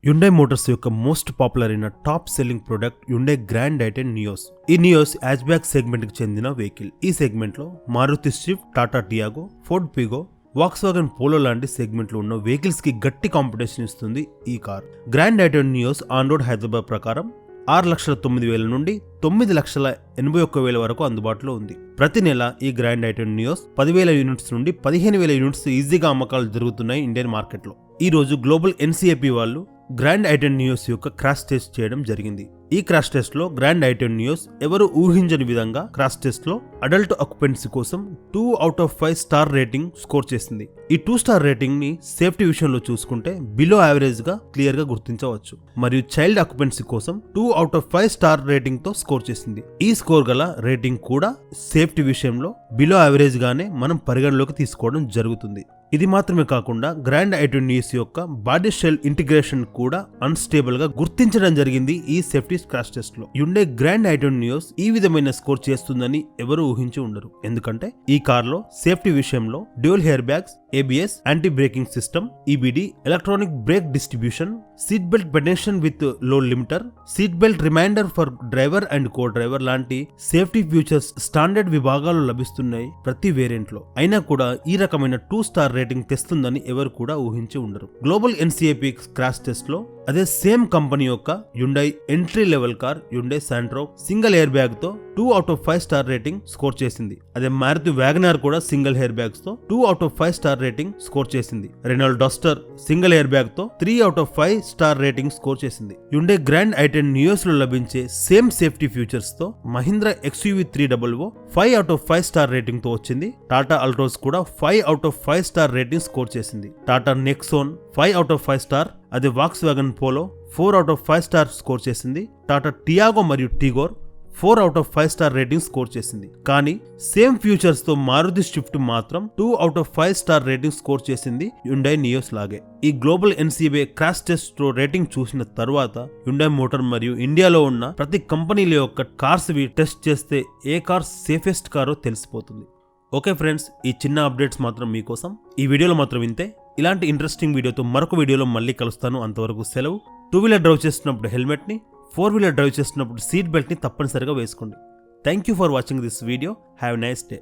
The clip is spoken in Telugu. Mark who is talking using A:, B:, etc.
A: Hyundai Motors యొక్క మోస్ట్ పాపులర్ అయిన top selling product Hyundai Grand i10 Nios. ఈ నియోస్ హ్యాచ్బ్యాక్ సెగ్మెంట్ కి చెందిన వెహికల్. ఈ సెగ్మెంట్ లో Maruti Swift, Tata Tiago, Ford Figo, Volkswagen Polo లాంటి సెగ్మెంట్ లో ఉన్న వెహికల్స్ కి గట్టి కాంపిటీషన్ ఇస్తుంది ఈ car. Grand i10 Nios on road Hyderabad ప్రకారం 6,09,000 నుండి 9,81,000 వరకు అందుబాటులో ఉంది. ప్రతి నెల ఈ గ్రాండ్ i10 నియోస్ 10,000 యూనిట్స్ నుండి 15,000 యూనిట్స్ ఈజీగా అమ్మకాలు జరుగుతున్నాయి ఇండియన్ మార్కెట్ లో. ఈ రోజు గ్లోబల్ NCAP వాళ్ళు గ్రాండ్ i10 నియోస్ యొక్క క్రాష్ టెస్ట్ చేయడం జరిగింది. ఈ క్రాష్ టెస్ట్ లో గ్రాండ్ i10 నియోస్ ఎవరు ఊహించని విధంగా క్రాష్ టెస్ట్ లో అడల్ట్ ఆక్యుపెన్సీ కోసం 2/5 స్టార్ రేటింగ్ స్కోర్ చేసింది. ఈ 2 స్టార్ రేటింగ్ ని సేఫ్టీ విషయంలో చూసుకుంటే బిలో యావరేజ్ గా క్లియర్ గా గుర్తించవచ్చు. మరియు చైల్డ్ ఆక్యుపెన్సీ కోసం 2/5 స్టార్ రేటింగ్ తో స్కోర్ చేసింది. ఈ స్కోర్ గల రేటింగ్ కూడా సేఫ్టీ విషయంలో బిలో యావరేజ్ గానే మనం పరిగణలోకి తీసుకోవడం జరుగుతుంది. ఇది మాత్రమే కాకుండా గ్రాండ్ i10 నియోస్ యొక్క బాడీ షెల్ ఇంటిగ్రేషన్ కూడా అన్స్టేబుల్ గా గుర్తించడం జరిగింది ఈ సేఫ్టీ క్రాష్ టెస్ట్ లో. Hyundai గ్రాండ్ i10 నియోస్ ఈ విధమైన స్కోర్ చేస్తుందని ఎవరు ఊహించి ఉండరు. ఎందుకంటే ఈ కార్ లో సేఫ్టీ విషయంలో dual air bags, ABS, anti braking system, EBD, electronic brake distribution, seat belt pretension with load limiter, seat belt reminder for driver and co driver లాంటి సేఫ్టీ ఫీచర్స్ స్టాండర్డ్ విభాగాలు లభిస్తున్నాయి ప్రతి వేరియంట్ లో. అయినా కూడా ఈ రకమైన 2 స్టార్ రేటింగ్ తెస్తుందని ఎవరు కూడా ఊహించి ఉండరు. గ్లోబల్ NCAP క్రాష్ టెస్ట్ లో అదే సేమ్ కంపెనీ యొక్క Hyundai entry level car Hyundai Santro single air bag తో 2/5 స్టార్ రేటింగ్ స్కోర్ చేసింది. అదే మారుతి వ్యాగనార్ కూడా సింగిల్ ఎయిర్ బ్యాగ్స్ తో 2/5 స్టార్ రేటింగ్ స్కోర్ చేసింది. Renault Duster single air bag తో 3/5 స్టార్ రేటింగ్ స్కోర్ చేసింది. Hyundai గ్రాండ్ i10 నియోస్ లో లభించే సేమ్ సేఫ్టీ ఫీచర్స్ తో మహీంద్రా XUV 300 5/5 స్టార్ రేటింగ్ తో వచ్చింది. టాటా అల్ట్రోస్ కూడా 5/5 స్టార్ రేటింగ్ స్కోర్ చేసింది. టాటా నెక్సోన్ 5/5 స్టార్, అదే వాక్స్వాగన్ పోలో 4/5 స్టార్ స్కోర్ చేసింది. టాటా టియాగో మరియు టిగోర్ 4/5 స్టార్ రేటింగ్ స్కోర్ చేసింది. కానీ సేమ్ ఫ్యూచర్స్ తో మారుతి స్విఫ్ట్ మాత్రం 2/5 స్టార్ రేటింగ్ స్కోర్ చేసింది Hyundai నియోస్ లాగే. ఈ global NCAP crash test rating చూసిన తర్వాత Hyundai మోటార్ మరియు ఇండియాలో ఉన్న ప్రతి కంపెనీల యొక్క కార్స్ టెస్ట్ చేస్తే ఏ కార్ సేఫెస్ట్ కారో తెలిసిపోతుంది. ఓకే ఫ్రెండ్స్, ఈ చిన్న అప్డేట్స్ మాత్రం మీకోసం. ఈ వీడియోలో మాత్రం ఇంతే. ఇలాంటి ఇంట్రెస్టింగ్ వీడియోతో మరొక వీడియోలో మళ్ళీ కలుస్తాను. అంతవరకు సెలవు. 2 వీలర్ డ్రైవ్ చేస్తున్నప్పుడు హెల్మెట్ ని, 4 వీలర్ డ్రైవ్ చేస్తున్నప్పుడు సీట్ బెల్ట్ ని తప్పనిసరిగా వేసుకోండి. Thank you for watching this video. Have a nice day.